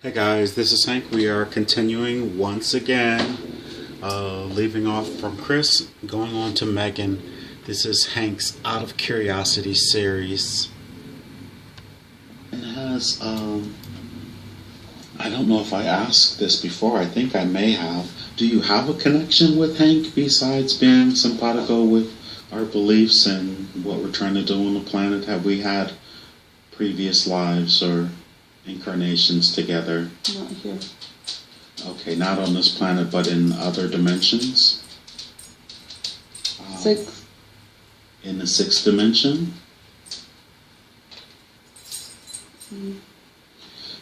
Hey guys, this is Hank. We are continuing once again, leaving off from Chris, going on to Megan. This is Hank's Out of Curiosity series. It has, I don't know if I asked this before, I think I may have. Do you have a connection with Hank besides being simpatico with our beliefs and what we're trying to do on the planet? Have we had previous lives or incarnations together? Not here. Okay, not on this planet, but in other dimensions? Six. In the sixth dimension? Mm-hmm.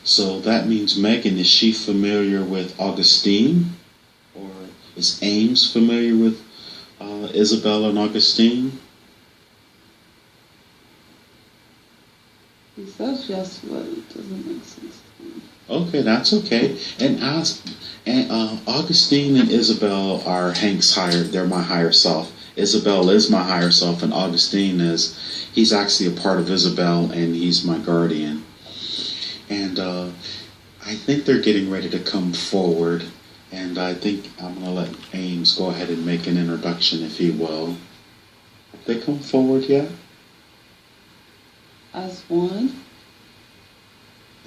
So that means Megan, is she familiar with Augustine? Or is Ames familiar with Isabel and Augustine? He says yes, but it doesn't make sense to me. Okay, that's okay. And Augustine and Isabel are Hank's they're my higher self. Isabel is my higher self, and Augustine he's actually a part of Isabel, and he's my guardian. And I think they're getting ready to come forward, and I think I'm going to let Ames go ahead and make an introduction, if he will. Have they come forward yet? As one.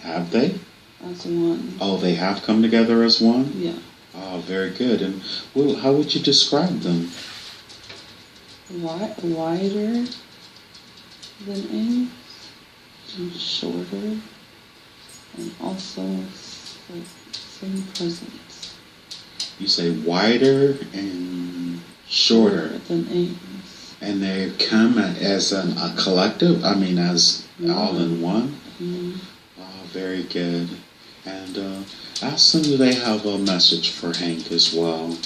Have they? As one. Oh, they have come together as one? Yeah. Oh, very good. And well, how would you describe them? Wider than Ames, and shorter, and also like same presence. You say wider and shorter than Ames. And they come as a collective? I mean, as all in one? Mm-hmm. Oh, very good. And ask them, do they have a message for Hank as well?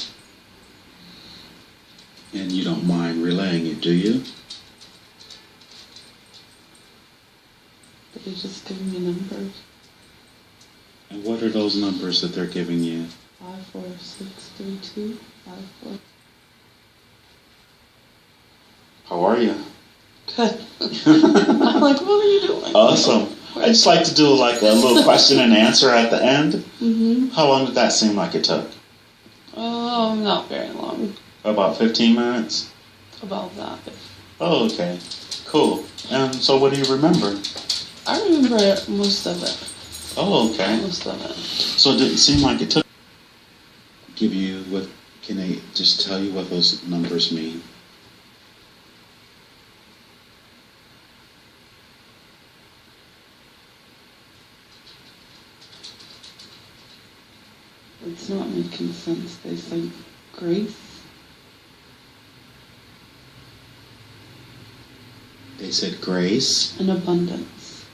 And you don't mind relaying it, do you? They just give me numbers. And what are those numbers that they're giving you? 5, 4, 6, 3, 2, 5, 4. How are you? Good. I'm like, what are you doing? Awesome. I just like to do like a little question and answer at the end. Mm-hmm. How long did that seem like it took? Oh, not very long. About 15 minutes? About that. Oh, okay. Cool. And so what do you remember? I remember most of it. Oh, okay. Most of it. So it didn't seem like it took. Give you what? Can they just tell you what those numbers mean? It's not making sense. They say grace. They said grace. And abundance.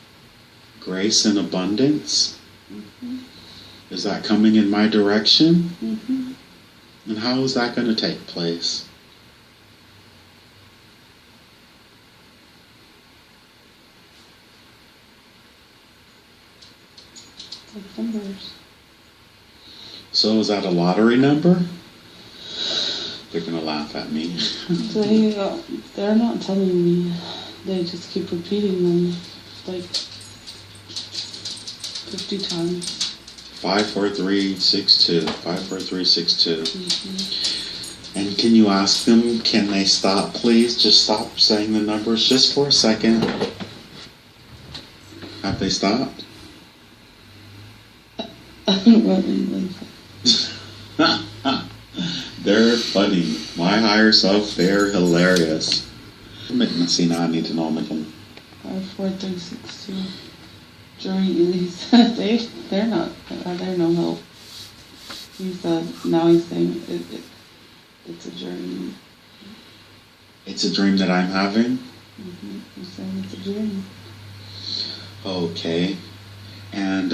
Grace and abundance? Mm-hmm. Is that coming in my direction? Mm-hmm. And how is that going to take place? Like numbers. So is that a lottery number? They're going to laugh at me. They're not telling me. They just keep repeating them like 50 times. 54362. 54362. Mm-hmm. And can you ask them, can they stop, please? Just stop saying the numbers just for a second. Have they stopped? They're funny. My higher self, they're hilarious. See, now I need to know them again. 54362. Journey. They're not. They're no help. He said. Now he's saying it's a journey. It's a dream that I'm having. Mm-hmm. He's saying it's a dream. Okay, and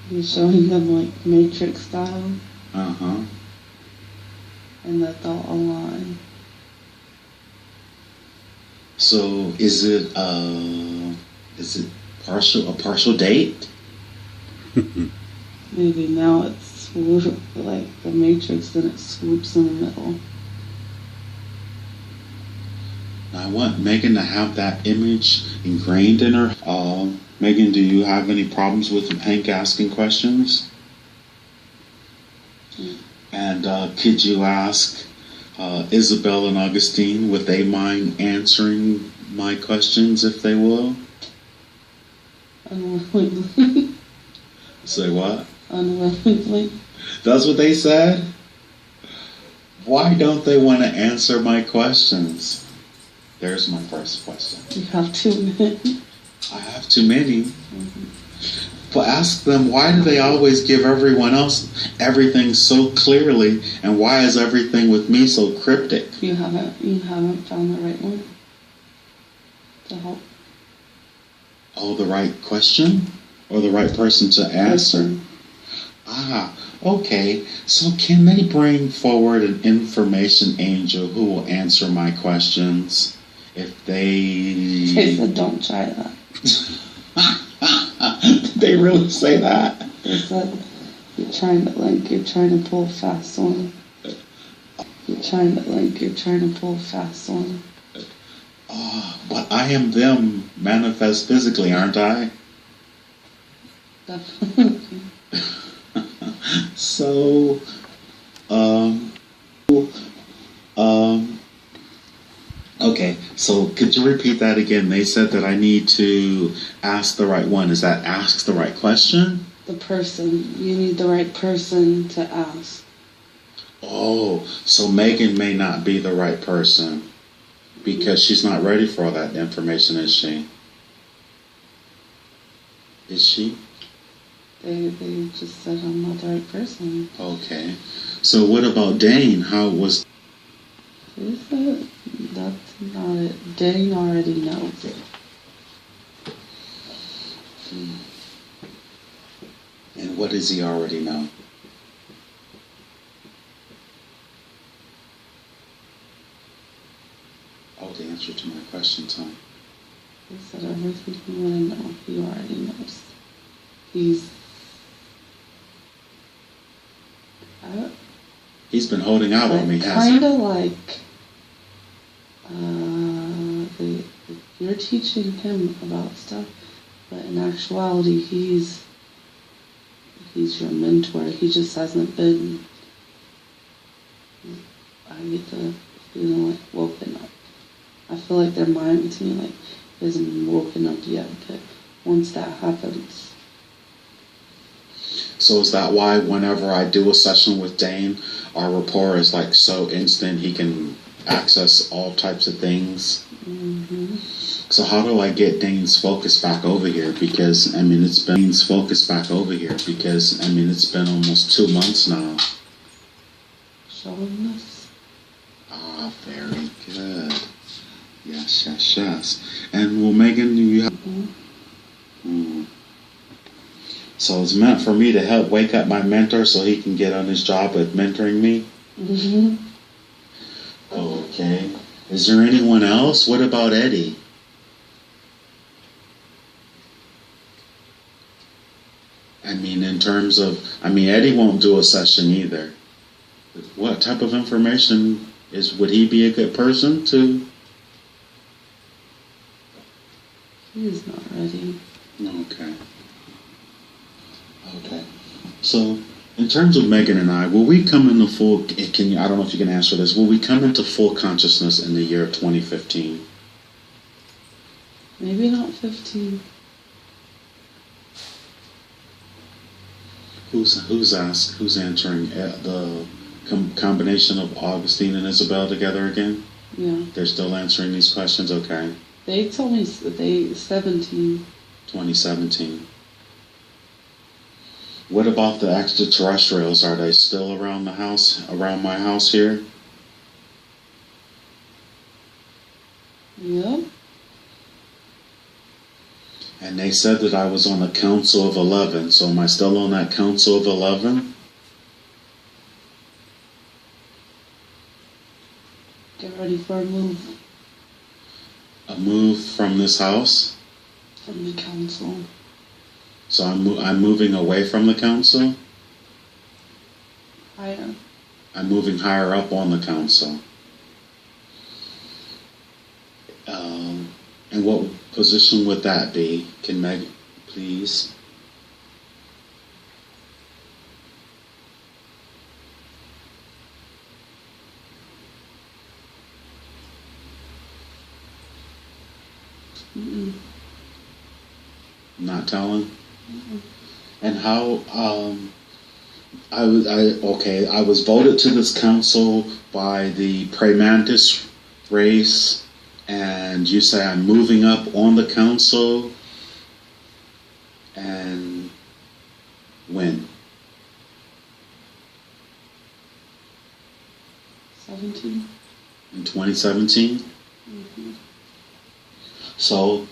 he's showing them like Matrix style. And that they'll align. So is it a partial date? Maybe now it's like the Matrix and it swoops in the middle. I want Megan to have that image ingrained in her Megan, do you have any problems with Hank asking questions? Mm. And could you ask Isabel and Augustine, would they mind answering my questions if they will? Unwillingly. Say what? Unwillingly. That's what they said? Why don't they want to answer my questions? There's my first question. You have too many. I have too many. Mm-hmm. But ask them, why do they always give everyone else everything so clearly, and why is everything with me so cryptic? You haven't found the right one to help. Oh, the right question? Or the right person to answer? Person. Ah, okay. So can they bring forward an information angel who will answer my questions if they... They said don't try that. Did they really say that? They said you're trying to pull fast one. You're trying to pull fast one. Oh, but I am them manifest physically, aren't I? Definitely. So, okay, so could you repeat that again? They said that I need to ask the right one. Is that ask the right question? The person. You need the right person to ask. Oh, so Megan may not be the right person because she's not ready for all that information, is she? Is she? They just said I'm not the right person. Okay. So what about Dane? How was... They said that's not it. Dane already knows. And what does he already know? Oh, the answer to my question, Tom. They said everything you want to know, he already knows. He's been holding out on me, hasn't kind he? of like you're teaching him about stuff, but in actuality, he's your mentor. He just hasn't been. I get the feeling like woken up. I feel like their mind to me like he hasn't woken up yet, but once that happens. So is that why whenever I do a session with Dane, our rapport is like so instant, he can access all types of things? Mm-hmm. So how do I get Dane's focus back over here? Because, it's been Dane's focus back over here because, it's been almost 2 months now. Showing us. Ah, very good. Yes. And well, Megan, you have... So it's meant for me to help wake up my mentor so he can get on his job at mentoring me? Mm-hmm. Okay. Is there anyone else? What about Eddie? In terms of... Eddie won't do a session either. What type of information would he be a good person to? He's not ready. Okay. So, in terms of Megan and I, will we come into full... I don't know if you can answer this. Will we come into full consciousness in the year 2015? Maybe not 15. Who's answering the combination of Augustine and Isabel together again? Yeah. They're still answering these questions? Okay. They told me 17. 2017. What about the extraterrestrials? Are they still around my house here? Yep. And they said that I was on the Council of 11, so am I still on that Council of 11? Get ready for a move. A move from this house? From the council. So I'm moving away from the council? Higher. I'm moving higher up on the council. And what position would that be? Can Meg... please. Mm-mm. Not telling? Mm-mm. And how, I was voted to this council by the Praying Mantis race, and you say I'm moving up on the council, and when? 17. In 2017? Mm-hmm. So,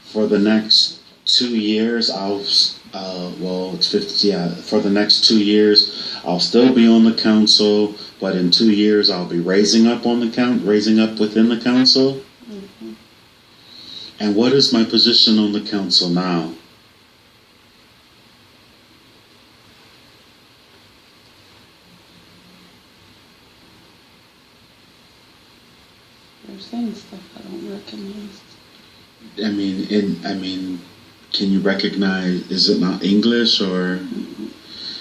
for the next 2 years, it's 50, yeah, for the next 2 years, I'll still be on the council, but in 2 years, I'll be raising up within the council. Mm-hmm. And what is my position on the council now? They're saying stuff I don't recognize. I mean, can you recognize, is it not English or? Mm-hmm.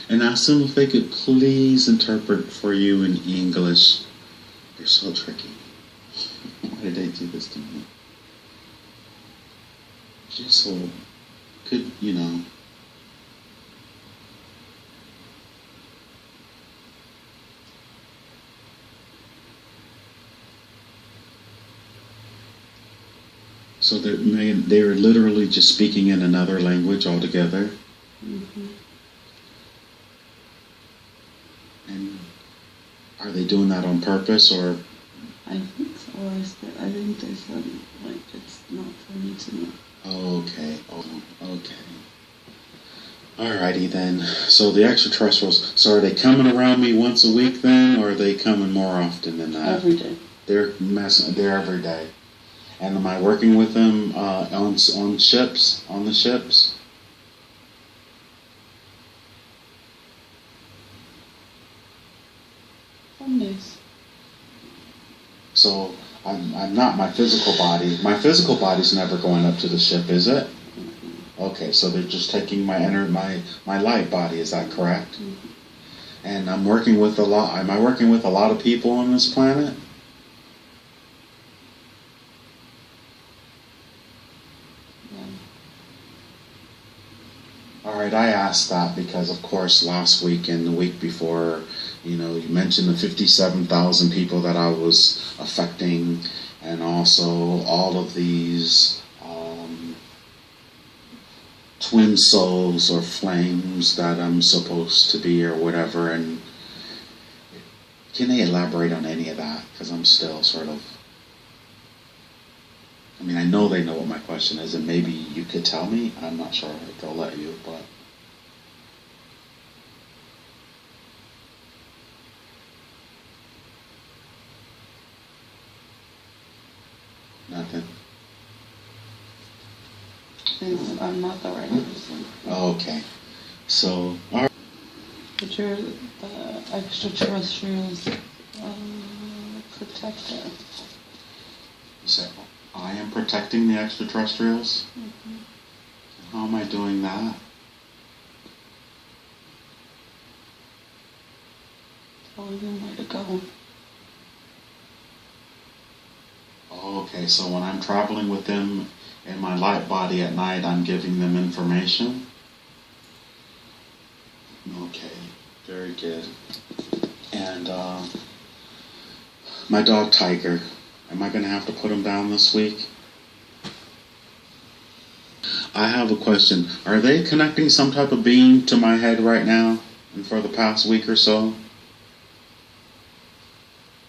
And ask them if they could please interpret for you in English. They're so tricky. Why did they do this to me? Just so, could, So they're literally just speaking in another language altogether. Mm-hmm. And are they doing that on purpose or? I think so. I think they said, like, it's not for me to know. Okay. Oh, okay. Alrighty then. So the extraterrestrials. So are they coming around me once a week then, or are they coming more often than that? Every day. They're every day. And am I working with them on ships? On the ships? Some days. So I'm not my physical body. My physical body's never going up to the ship, is it? Mm-hmm. Okay, so they're just taking my light body. Is that correct? Mm-hmm. And I'm working with a lot. Am I working with a lot of people on this planet? All right, I asked that because, of course, last week and the week before, you mentioned the 57,000 people that I was affecting, and also all of these twin souls or flames that I'm supposed to be or whatever. And can they elaborate on any of that? Because I'm still sort of... I know they know what my question is, and maybe you could tell me. I'm not sure if they'll let you, but... Nothing. I'm not the right person. Okay. So, all right. But you're the extraterrestrials protector. So, I am protecting the extraterrestrials? Mm-hmm. How am I doing that? Telling them where to go. Okay, so when I'm traveling with them in my light body at night, I'm giving them information? Okay, very good. And my dog Tiger, am I going to have to put him down this week? I have a question. Are they connecting some type of beam to my head right now and for the past week or so?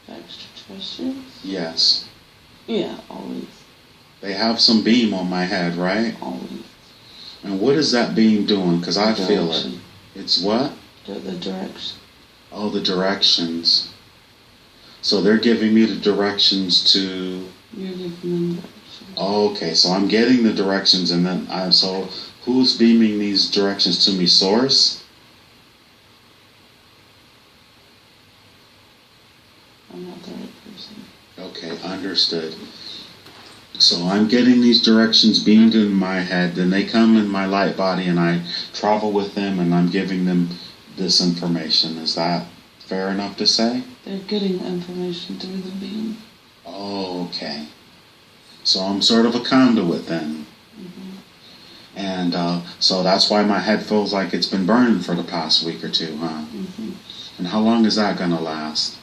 The extraterrestrials? Yes. Yeah, always. They have some beam on my head, right? Always. And what is that beam doing? Because I feel it. It's what? The direction. Oh, the directions. So they're giving me the directions to... You're giving them directions. Oh, okay, so I'm getting the directions, and then so who's beaming these directions to me? Source? I'm not the right person. Okay, understood. So I'm getting these directions beamed in my head, then they come in my light body and I travel with them and I'm giving them this information. Is that fair enough to say? They're getting information through the beam. Oh, okay. So I'm sort of a conduit then. Mm-hmm. And so that's why my head feels like it's been burning for the past week or two, huh? Mm-hmm. And how long is that going to last?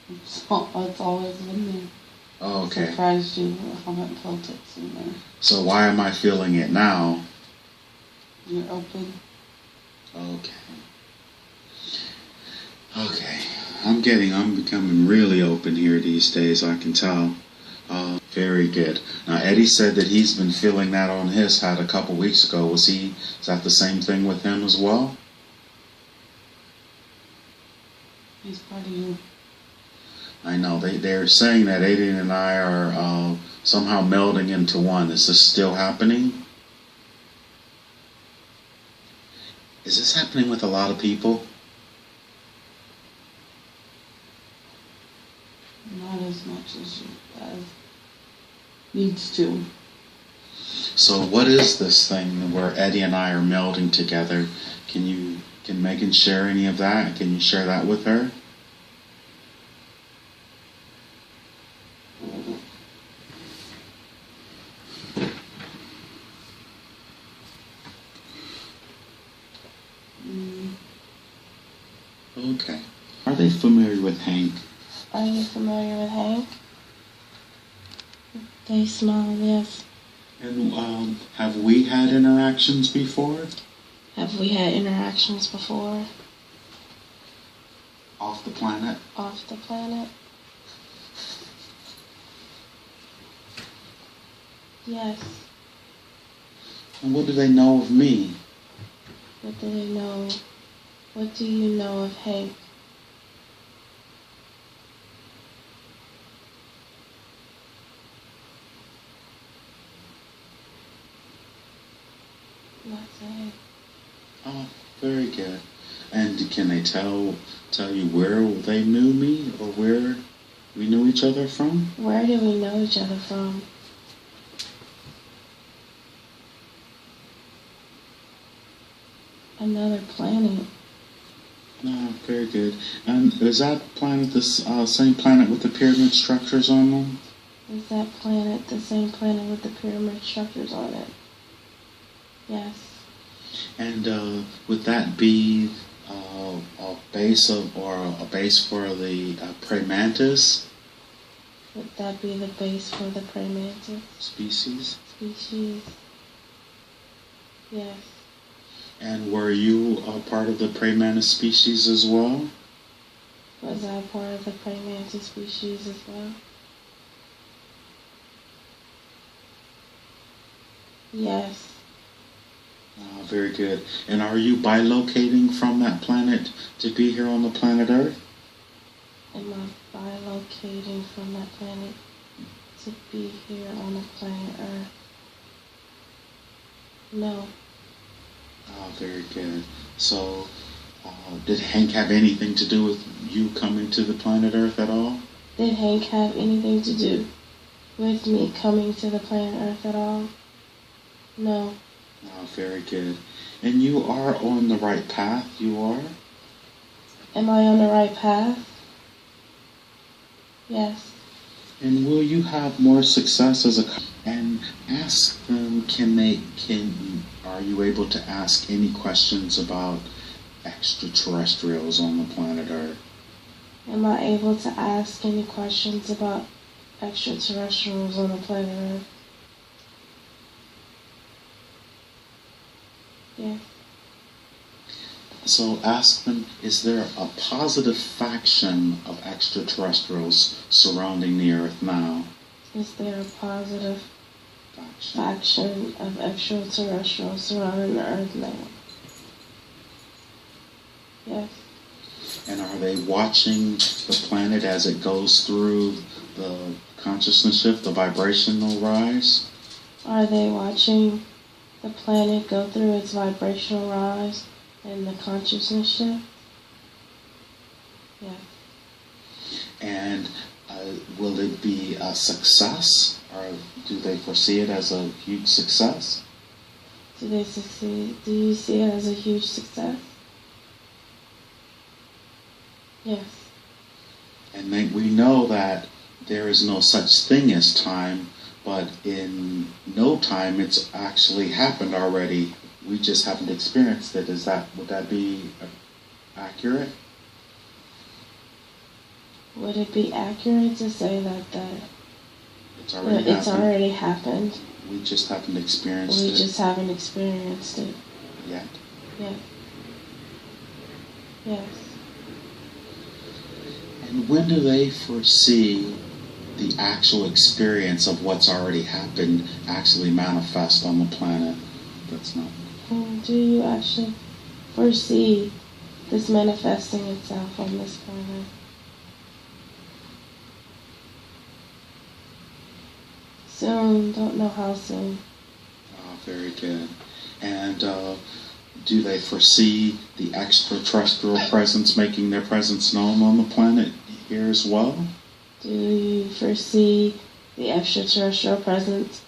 It's always been there. Oh, okay. Surprised you haven't felt it sooner. So why am I feeling it now? You're open. Okay. Okay. I'm becoming really open here these days, I can tell. Very good. Now, Eddie said that he's been feeling that on his head a couple weeks ago. Is that the same thing with him as well? He's part of you. I know. They're saying that Eddie and I are somehow melding into one. Is this still happening? Is this happening with a lot of people? Not as much as you guys needs to. So what is this thing where Eddie and I are melding together? Can Megan share any of that? Can you share that with her? Okay. Are they familiar with Hank? Are you familiar with Hank? They smile, yes. And have we had interactions before? Have we had interactions before? Off the planet? Off the planet? Yes. And what do they know of me? What do they know? What do you know of Hank? What's Hank? Oh, very good. And can they tell you where they knew me or where we knew each other from? Where do we know each other from? Another planet. No, very good. And is that planet the same planet with the pyramid structures on them? Is that planet the same planet with the pyramid structures on it? Yes. And would that be a base for the prey mantis Would that be the base for the prey mantis species? species? Yes. And were you a part of the prey mantis species as well? Was I part of the prey mantis species as well? Yes. Very good. And are you bilocating from that planet to be here on the planet Earth? Am I bilocating from that planet to be here on the planet Earth? No. Very good. So, did Hank have anything to do with you coming to the planet Earth at all? Did Hank have anything to do with me coming to the planet Earth at all? No. Very good. And you are on the right path, you are? Am I on the right path? Yes. And will you have more success as a... And ask them, are you able to ask any questions about extraterrestrials on the planet Earth? Am I able to ask any questions about extraterrestrials on the planet Earth? Yes. So ask them, is there a positive faction of extraterrestrials surrounding the Earth now? Is there a positive faction of extraterrestrials surrounding the Earth now? Yes. And are they watching the planet as it goes through the consciousness shift, the vibrational rise? Are they watching the planet go through its vibrational rise and the consciousness shift? Yes. And Will it be a success, or do they foresee it as a huge success? Do they succeed? Do you see it as a huge success? Yes. And we know that there is no such thing as time, but in no time it's actually happened already. We just haven't experienced it. Would that be accurate? Would it be accurate to say that It's already happened. We just haven't experienced it. We just haven't experienced it. Yet? Yes. Yes. And when do they foresee the actual experience of what's already happened actually manifest on the planet? That's not. Do you actually foresee this manifesting itself on this planet? Soon, don't know how soon. Oh, very good. And do they foresee the extraterrestrial presence making their presence known on the planet here as well? Do you foresee the extraterrestrial presence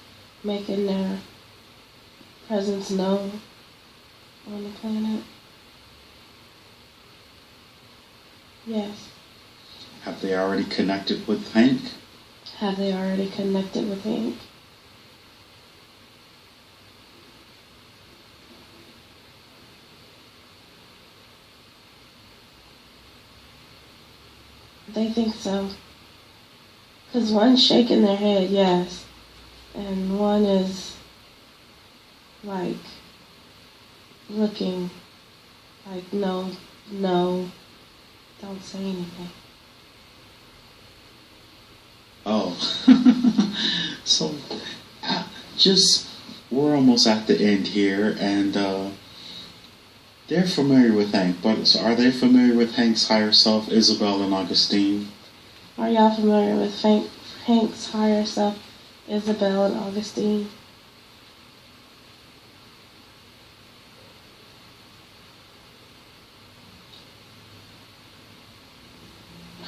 making their presence known on the planet? Yes. Have they already connected with Hank? Have they already connected with Hank? They think so. Because one's shaking their head, yes. And one is, like, looking like, no, don't say anything. Oh. So, we're almost at the end here, and they're familiar with Hank, but so are they familiar with Hank's higher self, Isabel and Augustine? Are y'all familiar with Hank's higher self, Isabel and Augustine?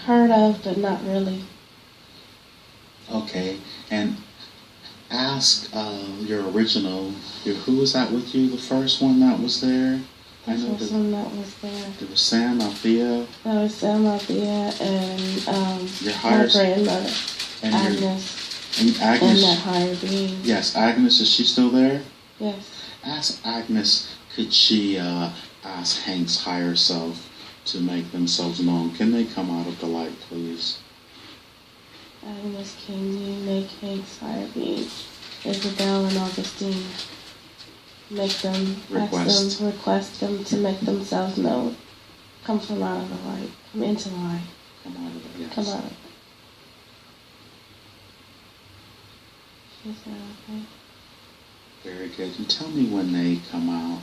Heard of, but not really. Okay, and ask your original, who was that with you, the first one that was there? The first one that was there. There was Sam, Althea. There was Sam, Althea, and your higher my grandmother, and Agnes. And Agnes. And that higher being. Yes, Agnes, is she still there? Yes. Ask Agnes, could she ask Hank's higher self to make themselves known? Can they come out of the light, please? Agnes, can you make Hank's higher being, Isabel and Augustine, request them to make themselves known? Come from out of the light. Come into the light. Come out of it, yes. Come out. She said, okay. Very good. And tell me when they come out.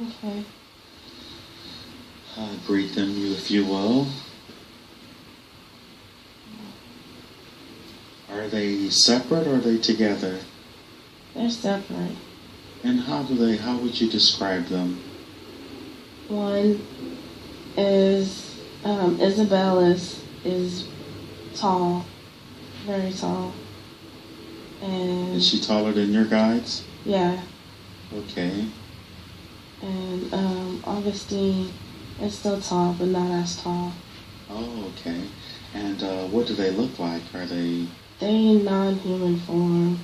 Okay. Greet them, if you will. Are they separate or are they together? They're separate. And how would you describe them? One is, Isabel is tall, very tall. And is she taller than your guides? Yeah. Okay. And Augustine is still tall, but not as tall. Oh, okay. And what do they look like? Are they... They're in non-human form.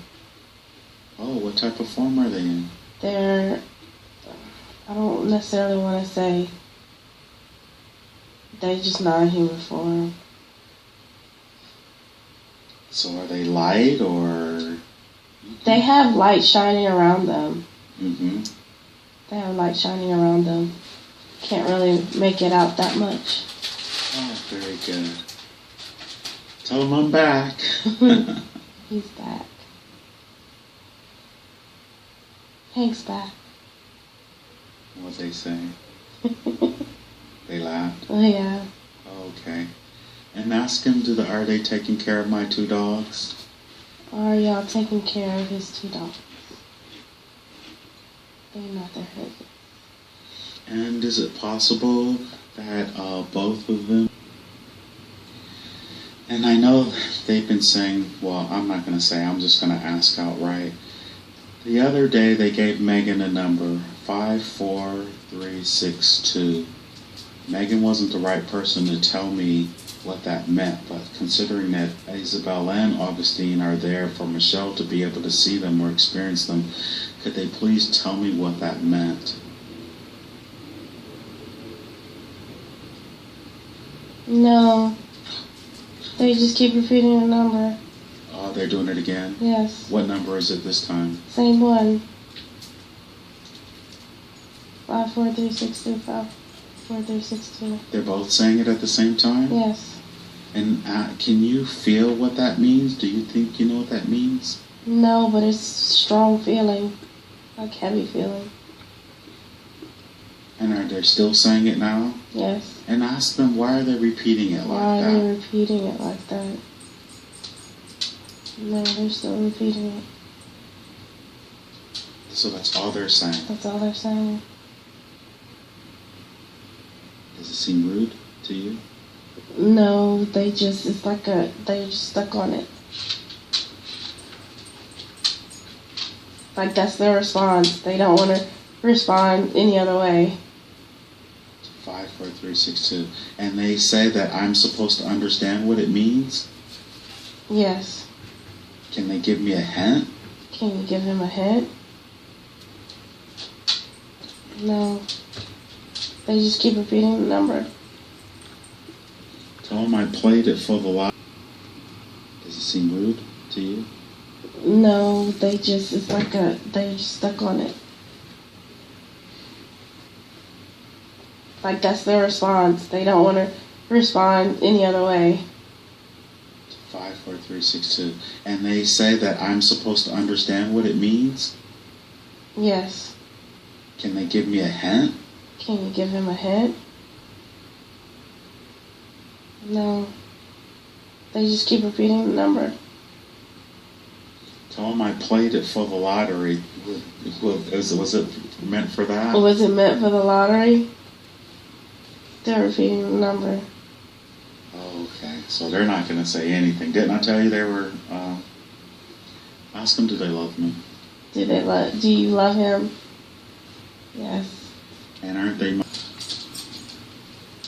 Oh, what type of form are they in? They're... I don't necessarily want to say... They're just non-human form. So are they light or... They have light shining around them. Mm-hmm. They have light shining around them. Can't really make it out that much. Oh, very good. Tell him I'm back. He's back. Hank's back. What'd they say? They laughed? Oh, yeah. Okay. And ask him, are they taking care of my 2 dogs? Are y'all taking care of his 2 dogs? They're not their husband. And is it possible that both of them? And I know they've been saying, well, I'm not going to say, I'm just going to ask outright. The other day they gave Megan a number, 54362. Megan wasn't the right person to tell me what that meant, but considering that Isabel and Augustine are there for Michelle to be able to see them or experience them, could they please tell me what that meant? No. They just keep repeating the number. Oh, they're doing it again? Yes. What number is it this time? Same one. 54362, 54362. They're both saying it at the same time? Yes. And can you feel what that means? Do you think you know what that means? No, but it's strong feeling. Like heavy feeling. And are they still saying it now? Yes. And ask them, why are they repeating it like that? Why are they repeating it like that? No, they're still repeating it. So that's all they're saying? That's all they're saying. Does it seem rude to you? No, they're just stuck on it. Like that's their response. They don't want to respond any other way. 54362. And they say that I'm supposed to understand what it means? Yes. Can they give me a hint? Can you give him a hint? No. They just keep repeating the number. Tell them I played it for the lot. Does it seem rude to you? No, they're just stuck on it. Like that's their response. They don't want to respond any other way. 54362. And they say that I'm supposed to understand what it means? Yes. Can they give me a hint? Can you give him a hint? No. They just keep repeating the number. Tell them I played it for the lottery. Was it meant for that? Was it meant for the lottery? They're repeating the number. Okay, so they're not going to say anything. Didn't I tell you they were... ask them, do they love me? Do you love him? Yes. And aren't they...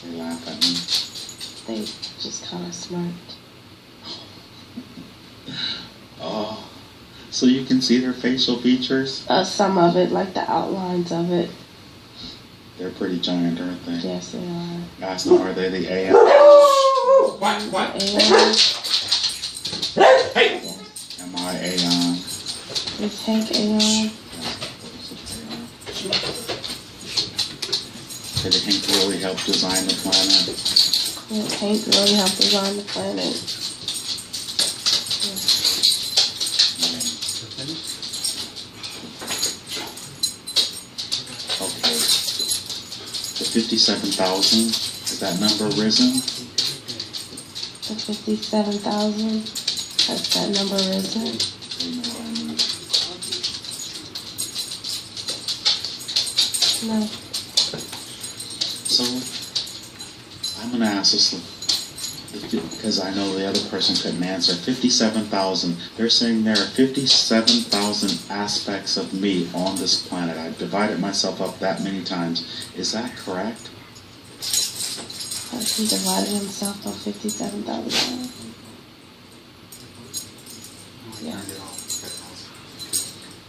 They laugh at me. They just kind of smirked. Oh, so you can see their facial features? Some of it, like the outlines of it. They're pretty giant, aren't they? Yes, they are. Ask them, are they the AM? What? Hey! Am I Aeon? Is Hank Aeon? Did Hank really help design the planet? Did Hank really help design the planet? Okay. The 57,000, has that number risen? The 57,000? Has that number risen? No. So, I'm going to ask this, because I know the other person couldn't answer. 57,000. They're saying there are 57,000 aspects of me on this planet. I've divided myself up that many times. Is that correct? He divided himself up 57,000 times. Yeah.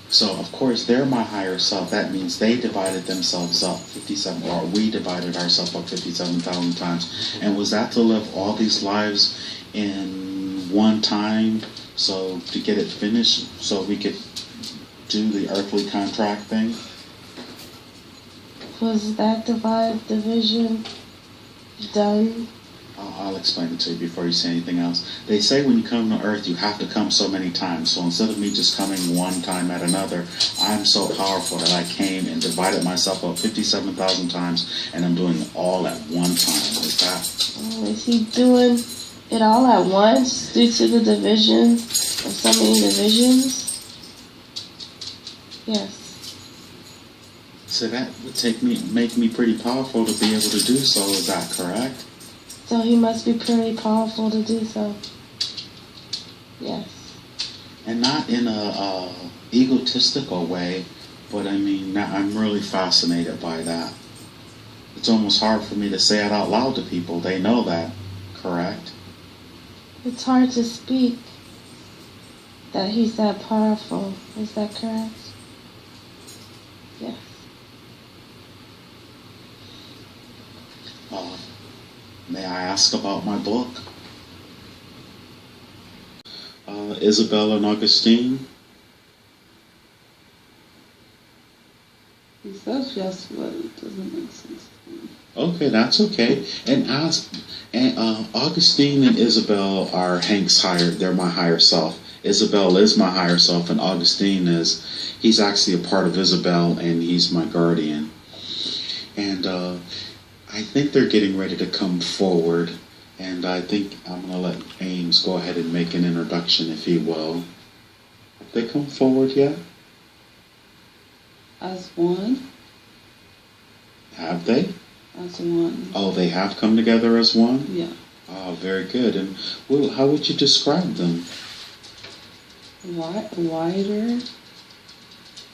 So, of course, they're my higher self. That means they divided themselves up 57, or we divided ourselves up 57,000 times. And was that to live all these lives in one time, so to get it finished, so we could do the earthly contract thing? Was that division done? I'll explain it to you before you say anything else. They say when you come to Earth, you have to come so many times. So instead of me just coming one time at another, I'm so powerful that I came and divided myself up 57,000 times, and I'm doing it all at one time. Is that? Is he doing it all at once due to the division of so many divisions? Yes. So that would make me pretty powerful to be able to do so. Is that correct? So he must be pretty powerful to do so. Yes. And not in a egotistical way, but I mean, I'm really fascinated by that. It's almost hard for me to say it out loud to people. They know that, correct? It's hard to speak that he's that powerful. Is that correct? Yes. May I ask about my book? Isabel and Augustine? He says yes, but it doesn't make sense to me. Okay, that's okay. And Augustine and Isabel are Hank's they're my higher self. Isabel is my higher self, and Augustine he's actually a part of Isabel, and he's my guardian. And I think they're getting ready to come forward, and I think I'm going to let Ames go ahead and make an introduction, if he will. Have they come forward yet? As one? Have they? As one. Oh, they have come together as one? Yeah. Oh, very good. And how would you describe them? Wider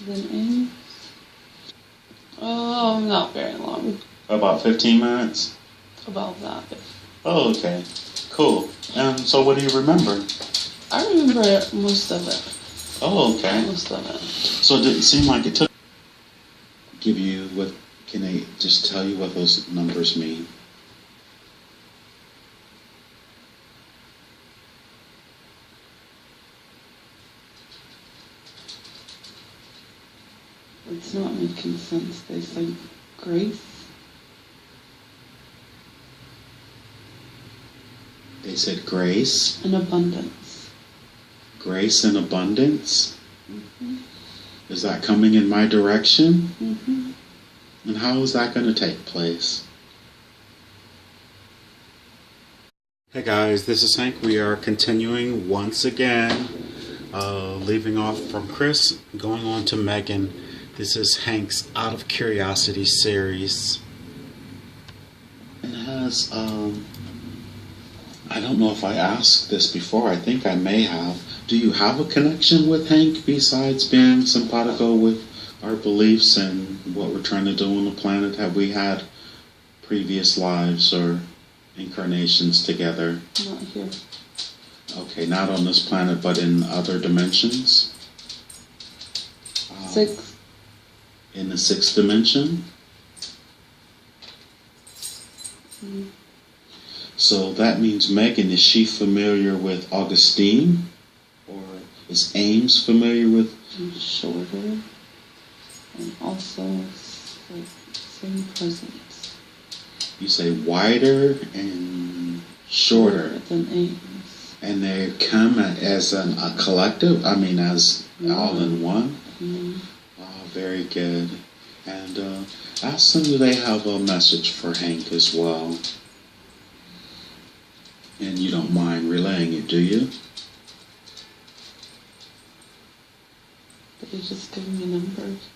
than Ames? Oh, not very long. About 15 minutes? About that. Oh, okay. Cool. So what do you remember? I remember most of it. Oh, okay. Most of it. So it didn't seem like it took... Can I just tell you what those numbers mean? It's not making sense. They say grace. They said grace. And abundance. Grace and abundance? Mm-hmm. Is that coming in my direction? Mm-hmm. And how is that going to take place? Hey guys, this is Hank. We are continuing once again, leaving off from Chris, going on to Megan. This is Hank's Out of Curiosity series. It has, I don't know if I asked this before. I think I may have. Do you have a connection with Hank besides being simpatico with our beliefs and what we're trying to do on the planet? Have we had previous lives or incarnations together? Not here. Okay, not on this planet, but in other dimensions? 6. In the 6th dimension? Mm. So that means Megan, is she familiar with Augustine? Or is Ames familiar with? Shorter. And also like same presence. You say wider and shorter than Ames. And they come as a collective? I mean, as all in one? Mm-hmm. Oh, very good. And ask them, do they have a message for Hank as well? And you don't mind relaying it, do you? They just give me numbers.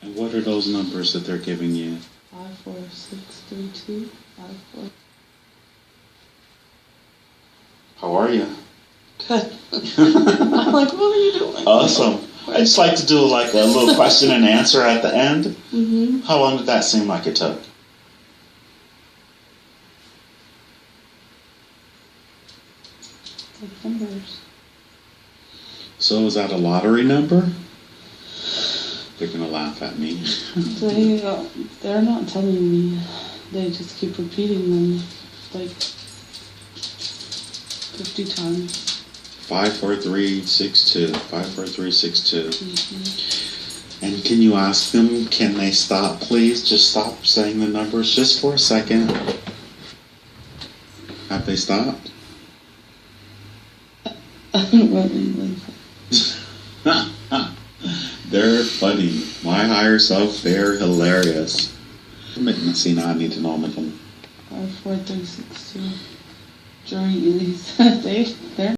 And what are those numbers that they're giving you? 54632 54. How are you? Good. I'm like, what are you doing? Awesome. I just like to do like a little question and answer at the end. Mm-hmm. How long did that seem like it took? Like numbers. So is that a lottery number? They're gonna laugh at me. They're not telling me. They just keep repeating them like 50 times. 54362. 54362. Mm-hmm. And can you ask them, can they stop, please? Just stop saying the numbers just for a second. Have they stopped? They're funny. My higher self, they're hilarious. See, now I need to know them again. 54362. During these, they're